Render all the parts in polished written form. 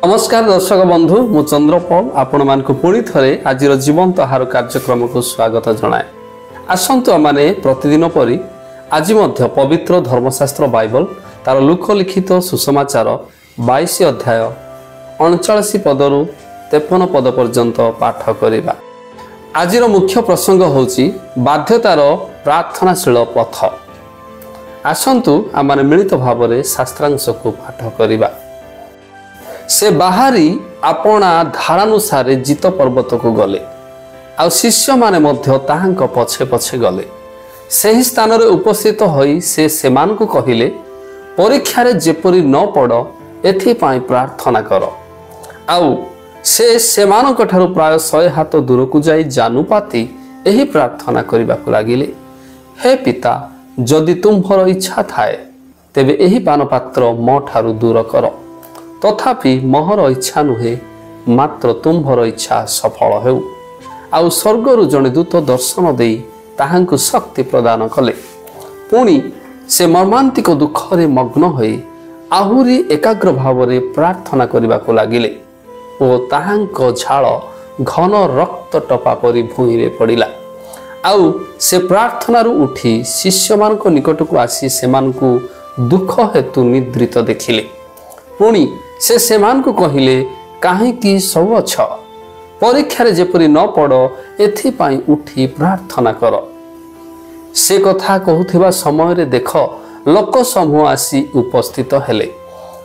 नमस्कार दर्शक बंधु मु चंद्रपाल आपण मान पुणी थे आज जीवंत आहार कार्यक्रम को स्वागत जनाए। आसतु आमे प्रतिदिन परी आज पवित्र धर्मशास्त्र बाइबल तार लोकलिखित सुसमाचार 22 अध्याय 39 पदरु 53 पद पर्यंत पाठ करिबा। आज मुख्य प्रसंग होची बाध्यतार प्रार्थनाशील पथ। आसतु आमे मिलित भाव में शास्त्रांश को पाठ करिबा। से बाहरी आपणा धारानुसारे जित पर्वत को गले आ शिष्य माने मध्य ताहांक पछे पछे गले। सही स्थान रे उपस्थित होई से सेमान को कहिले परीक्षा रे जेपरी न पड़ एथि पाई प्रार्थना कर। आउ से सेमानक ठारु प्राय 100 हाथ दूर को जाई जानुपाती एही प्रार्थना करिबा को लागिले, हे पिता जदि तुम्हर इच्छा थाए तेबे एही पान पात्र मो ठारु दूर कर, तथापि मोहर इच्छा नुहे मात्र तुम्हर इच्छा सफल हेउ। आउ स्वर्गरु जने दूत दर्शन देई ताहांकु शक्ति प्रदान कले। पुणी से मर्मांतिक दुख रे मग्न होई आहुरी एकाग्र भाव रे प्रार्थना करिबा को लागिले ओ ताहांक झाळ घन रक्त टपा परी भूई रे पड़िला। आउ से प्रार्थना रु उठी शिष्य मानक निकट को आसी सेमानकु दुख हेतु निद्रित देखिले। पुणी से सेमान को कहिले काहे कि सब अछ परीक्षा रे जेपरी न पड़ एथि पाई उठी प्रार्थना कर। से कथा कहूथिबा समय रे देख लोक समूह आसी उपस्थित हेले।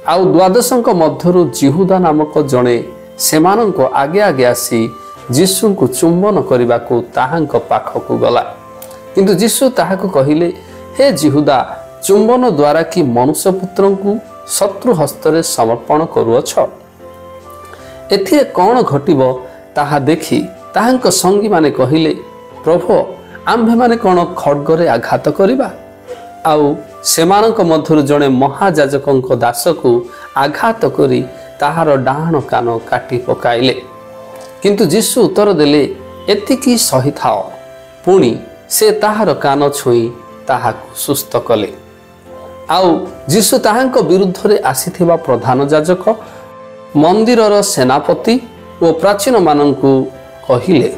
आउ द्वादशंक मध्यरु जिहुदा नामक जणे सेमानंक आगे आगे आसी यीशु को चुंबन करने को ताहांक पाखकु गला। किंतु यीशु ताहाको कहिले, हे जिहुदा चुंबन द्वारा कि मनुष्य पुत्र को शत्रु हस्तरे समर्पण करुअछ? एथिरे कौन घटिबो ताहा देखि ताहांक संगी माने कहिले, प्रभु आम्भे माने कौन खड्गरे आघात करिबा? आउ सेमानक मध्यरु जणे महायाजकंक दासकु आघात करी ताहार डाहाण कान काटी पकाइले। किंतु यीशु उत्तर देले, एतिकी सही थाओ। पुणी से ताहार कान छुई ताहाकु सुस्थ कले। आउ यीशु ताहांक विरुद्ध रे आसीथिबा प्रधान याजक मंदिरर सेनापति और प्राचीन मानंकु कहिले,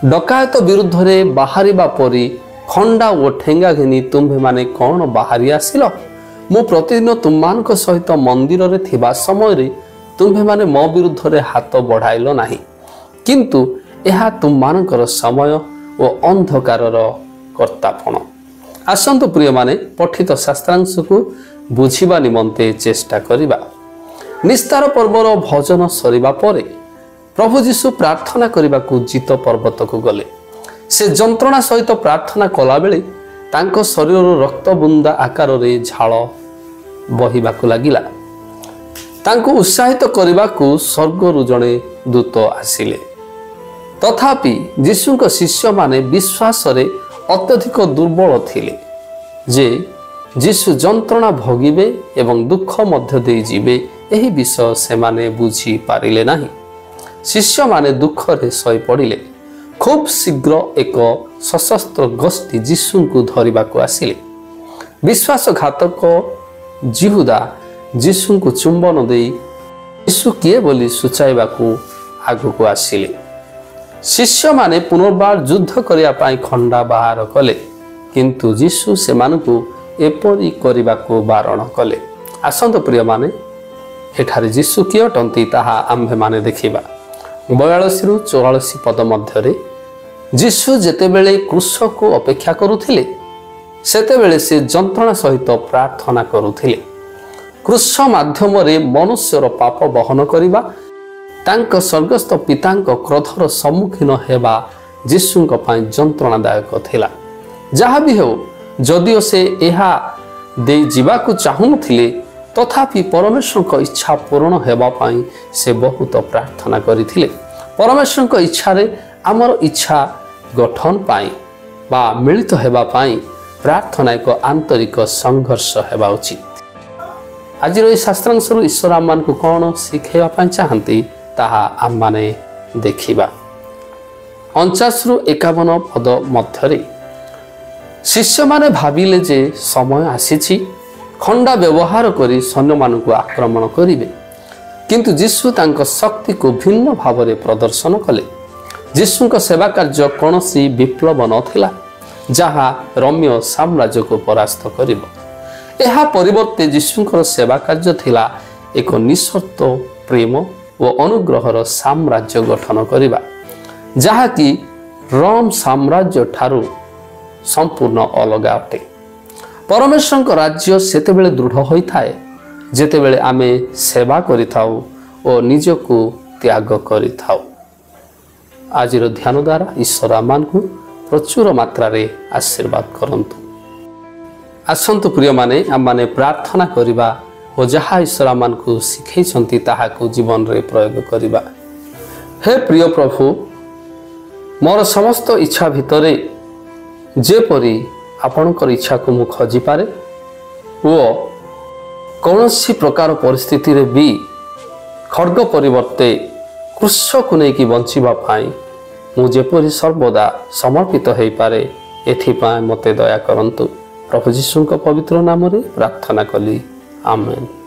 डकायत विरुद्ध रे बाहरिबा परी खंडा और ठेंगा घिनी तुम्भे माने कौन बाहरी आसिल? मु प्रतिदिन तुममानक सहित मंदिर रे थिबा समय रे तुम्भे माने मो विरुद्ध रे हाथ बढ़ाइलो नाही, किंतु एहा तुममानकर समय और अंधकारर कर्तापण। आसंतु प्रिय माने पठित शास्त्रांश को बुझिबा निमंते चेष्टा करिबा। निस्तार पर्वर भजन सरिबा परे प्रभु यीशु प्रार्थना करिबा को जित पर्वत को गले। से जंत्रणा सहित प्रार्थना कला बेले तांको शरीर रक्त बुंदा आकार रे झाळ बहिबा को लागिला। तांको उत्साहित करिबा को स्वर्गरु जणे दूत आसिले। तथापि यीशुक शिष्य माने विश्वास रे अत्यधिक दुर्बल थिले जे यीशु जंत्रणा भोगिबे एवं दुख मध्य दे जीवे एही विषय से माने बुझी पारिले नाही। शिष्य माने दुख रे सई पड़िले। खूब शीघ्र एक सशस्त्र गोष्ठी यीशु को धरिबा को आसिले। विश्वासघातक जिहुदा यीशु को चुंबन दे यीशु किए बोली सुचाइबा को आगु को आसिले। शिष्य माने पुनर्बार युद्ध करिया पाई खंडा बाहर कले, किंतु यीशु सेमानकु एपरि करिबा को बारण कले। आसंत प्रिय माने एठारे यीशु किए अटंती ताहा आम्भे माने देखिबा। 42 रु 44 पद मध्यरे यीशु जेतेबेले क्रूस को अपेक्षा करुथिले सेतेबेले से जंत्रणा सहित प्रार्थना करुथिले। क्रूस माध्यम रे मनुष्यर पाप बहन करिबा तांक स्वर्गस्थ पितांक क्रोधर सम्मुखीन हेबा यीशुंक पाई जंत्रणादायक थिला। जहाँ भी हो जदिओ से एहा दे जीवाकु चाहुनथिले तथापि परमेश्वरक इच्छा पूर्ण हेबा पाई से बहुत प्रार्थना करिथिले। परमेश्वरक इच्छा रे आमर इच्छा गठन पाई बा मिलित हेबा पाई प्रार्थना एक आंतरिक संघर्ष हेबा उचित। आज ये शास्त्रांश ईश्वर आम मान को कौन शिखेवा पाई चाहती ताहा आम माने देखिबा। 49 रु 51 पद मध्यरे शिष्य माने भाविले जे समय आसीछि खंडा व्यवहार करी सैन्य मानक आक्रमण करिवे। କିନ୍ତୁ ଯୀଶୁ ତାଙ୍କ ଶକ୍ତିକୁ ଭିନ୍ନ ଭାବରେ ପ୍ରଦର୍ଶନ କଲେ। ଯୀଶୁଙ୍କ ସେବା କାର୍ଯ୍ୟ କୌଣସି ବିପ୍ଳବ ନଥିଲା ଯାହା ରୋମୀୟ ସାମ୍ରାଜ୍ୟକୁ ପରାସ୍ତ କରିବ। ଏହା ପରିବର୍ତ୍ତେ ଯୀଶୁଙ୍କର ସେବା କାର୍ଯ୍ୟ ଥିଲା ଏକ ନିଃସର୍ତ୍ତ ପ୍ରେମ ଓ ଅନୁଗ୍ରହର ସାମ୍ରାଜ୍ୟ ଗଠନ କରିବା, ଯାହାକି ରୋମ୍ ସାମ୍ରାଜ୍ୟ ଠାରୁ ସମ୍ପୂର୍ଣ୍ଣ ଅଲଗା ଅଟେ। ପରମେଶ୍ୱରଙ୍କ ରାଜ୍ୟ ସେତେବେଳେ ଦୃଢ଼ ହୋଇଥାଏ ଯେତେବେଳେ ଆମେ ସେବା କରିଥାଉ ଓ ନିଜକୁ ତ୍ୟାଗ କରିଥାଉ। ଆଜିର ଧ୍ୟାନ ଦ୍ୱାରା ଈଶ୍ୱର ଆମମାନଙ୍କୁ ପ୍ରଚୁର ମାତ୍ରାରେ ଆଶୀର୍ବାଦ କରନ୍ତୁ। ଆସନ୍ତୁ ପ୍ରିୟମାନେ, ଆମମାନେ ପ୍ରାର୍ଥନା କରିବା ଓ ଯାହା ଈଶ୍ୱର ଆମମାନଙ୍କୁ ଶିଖାଇଛନ୍ତି ତାହାକୁ ଜୀବନରେ ପ୍ରୟୋଗ କରିବା। ହେ ପ୍ରିୟ ପ୍ରଭୁ, ମୋର ସମସ୍ତ ଇଚ୍ଛା ଭିତରେ ଯେପରି ଆପଣଙ୍କର ଇଚ୍ଛାକୁ ମୁଁ ଖୋଜିପାରେ ଓ କୌଣସି ପ୍ରକାର ପରିସ୍ଥିତିରେ ବି ଖଡ଼୍ଗ ପରିବର୍ତ୍ତେ କୃଷକୁ ନେଇକି ବଞ୍ଚିବା ପାଇଁ ମୁଁ ଯେପରି ସର୍ବଦା ସମର୍ପିତ ହୋଇପାରେ, ଏଥିପାଇଁ ମୋତେ ଦୟା କରନ୍ତୁ। ପ୍ରଭୁ ଯୀଶୁଙ୍କ ପବିତ୍ର ନାମରେ ପ୍ରାର୍ଥନା କଲି, ଆମେନ୍।